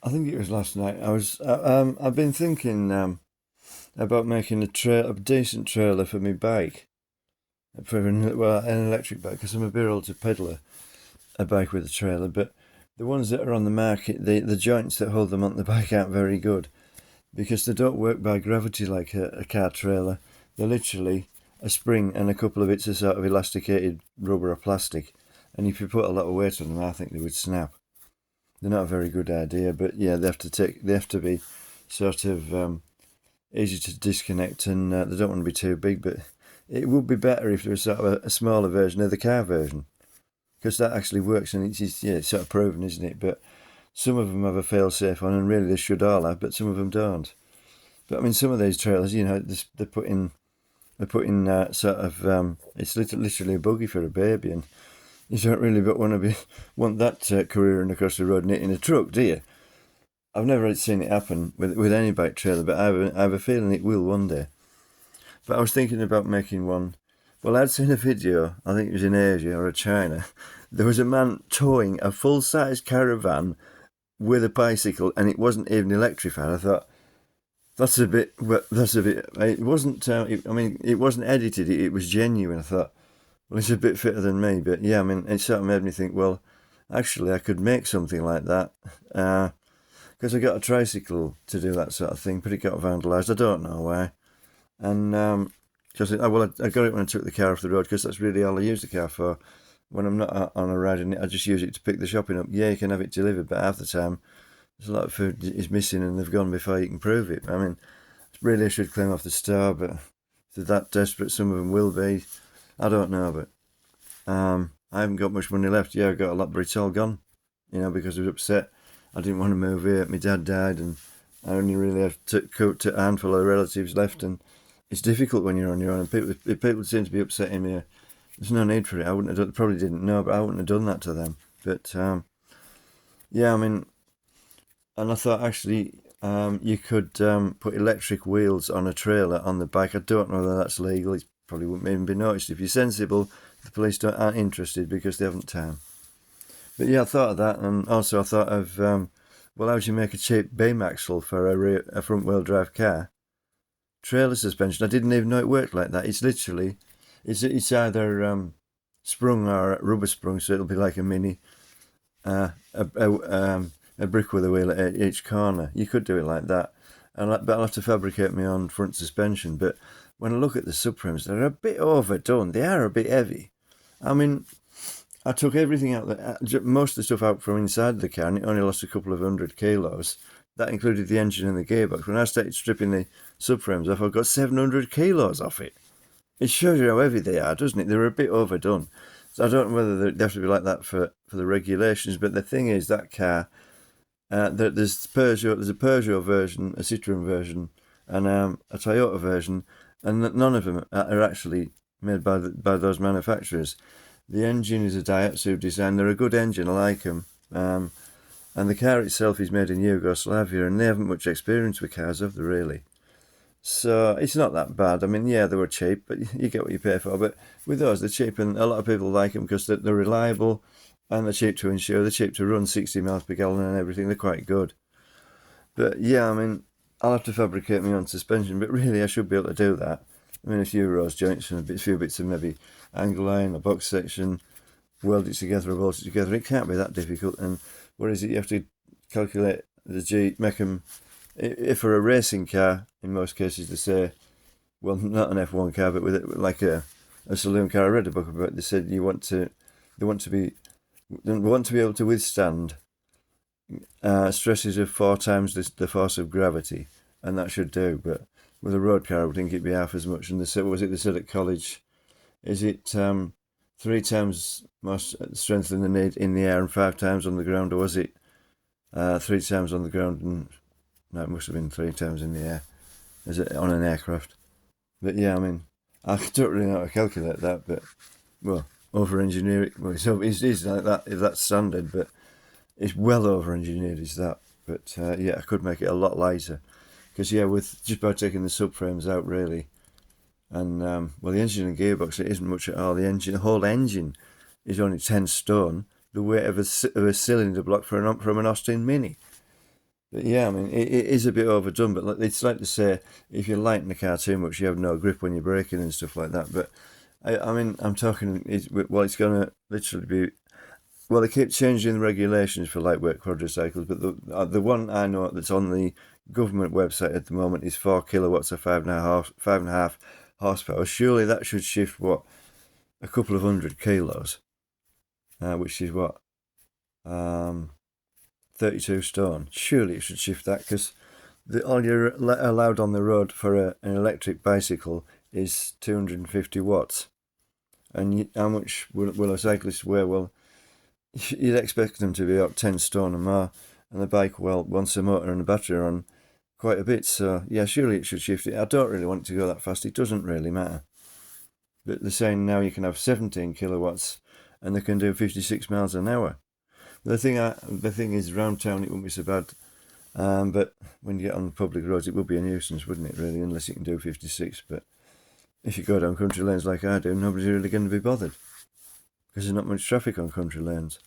I think it was last night. I've been thinking about making a decent trailer for my bike, an electric bike, because I'm a bit old to pedal a bike with a trailer. But the ones that are on the market, the joints that hold them on the bike aren't very good because they don't work by gravity like a car trailer. They're literally a spring and a couple of bits of sort of elasticated rubber or plastic. And if you put a lot of weight on them, I think they would snap. They're not a very good idea, but yeah, they have to be sort of easy to disconnect, and they don't want to be too big. But it would be better if there was sort of a smaller version of the car version, because that actually works, and it's sort of proven, isn't it? But some of them have a fail-safe on, and really they should all have, but some of them don't. But I mean, some of these trailers, they're putting sort of it's literally a buggy for a baby, and you don't really want that careering across the road and hitting a truck, do you? I've never seen it happen with any bike trailer, but I have a feeling it will one day. But I was thinking about making one. Well, I'd seen a video, I think it was in Asia or China. There was a man towing a full-size caravan with a bicycle, and it wasn't even electrified. I thought, that's a bit. It wasn't. It wasn't edited. It was genuine. I thought, well, it's a bit fitter than me, but yeah, I mean, it sort of made me think, well, actually, I could make something like that. Because I got a tricycle to do that sort of thing, but it got vandalised. I don't know why. And because I got it when I took the car off the road, because that's really all I use the car for. When I'm not on a ride in it, I just use it to pick the shopping up. Yeah, you can have it delivered, but half the time there's a lot of food is missing and they've gone before you can prove it. I mean, really, I should claim off the store, but if they're that desperate, some of them will be. I don't know, but I haven't got much money left. Yeah, I got a lot, but it's all gone. Because I was upset. I didn't want to move here. My dad died, and I only really have a handful of relatives left, and it's difficult when you're on your own. And people seem to be upsetting me. There's no need for it. I wouldn't have done, probably didn't know, but I wouldn't have done that to them. But yeah, I mean, and I thought actually you could put electric wheels on a trailer on the bike. I don't know whether that's legal. It probably wouldn't even be noticed. If you're sensible, the police aren't interested because they haven't time. But yeah, I thought of that, and also I thought of well, how do you make a cheap beam axle for a front wheel drive car? Trailer suspension. I didn't even know it worked like that. It's literally, it's either sprung or rubber sprung, so it'll be like a mini, uh, a, a brick with a wheel at each corner. You could do it like that, but I'll have to fabricate my own front suspension. But when I look at the subframes, they're a bit overdone. They are a bit heavy. I mean, I took everything out, most of the stuff out from inside the car, and it only lost a couple of 100 kilos. That included the engine and the gearbox. When I started stripping the subframes off, I got 700 kilos off it. It shows you how heavy they are, doesn't it? They're a bit overdone. So I don't know whether they have to be like that for the regulations, but the thing is, that car, there's a Peugeot version, a Citroen version, and a Toyota version, and none of them are actually made by those manufacturers. The engine is a Daihatsu design. They're a good engine. I like them. And the car itself is made in Yugoslavia, and they haven't much experience with cars, have they, really? So it's not that bad. I mean, yeah, they were cheap, but you get what you pay for. But with those, they're cheap, and a lot of people like them because they're reliable, and they're cheap to insure. They're cheap to run, 60 miles per gallon and everything. They're quite good. But yeah, I mean, I'll have to fabricate my own suspension, but really I should be able to do that. I mean, a few rose joints and a few bits of maybe angle iron, a box section, weld it together or bolt it together. It can't be that difficult. And what is it? You have to calculate the G, make them. If for a racing car, in most cases, they say, well, not an F1 car, but with it like a saloon car. I read a book about it. They said they want to be able to withstand stresses of 4 times the force of gravity, and that should do. But with a road car, I would think it'd be half as much. And they said at college, is it 3 times more strength than they need in the air and 5 times on the ground, or was it 3 times on the ground and no, it must have been 3 times in the air, is it on an aircraft? But yeah, I mean, I don't really know how to calculate that, but well, over engineer it. Well, it's like that if that's standard, but it's well over engineered, is that? But yeah, I could make it a lot lighter because yeah, with just by taking the subframes out really, and well, the engine and gearbox it isn't much at all. The whole engine, is only 10 stone, the weight of a cylinder block from an Austin Mini. But yeah, I mean, it is a bit overdone, but it's like to say, if you lighten the car too much, you have no grip when you're braking and stuff like that. But I mean, I'm talking, it's going to literally be, well, they keep changing the regulations for lightweight quadricycles, but the one I know that's on the government website at the moment is 4 kilowatts or 5.5 horsepower. Surely that should shift, what, a couple of 100 kilos, which is what, 32 stone. Surely it should shift that, because all you're allowed on the road for an electric bicycle is 250 watts. And how much will a cyclist weigh? Well, you'd expect them to be about 10 stone or more, and the bike, well, wants a motor and a battery on quite a bit. So yeah, surely it should shift it. I don't really want it to go that fast. It doesn't really matter. But they're saying now you can have 17 kilowatts and they can do 56 miles an hour. The thing is, around town it wouldn't be so bad, but when you get on public roads, it would be a nuisance, wouldn't it? Really, unless you can do 56. But if you go down country lanes like I do, nobody's really going to be bothered because there's not much traffic on country lanes.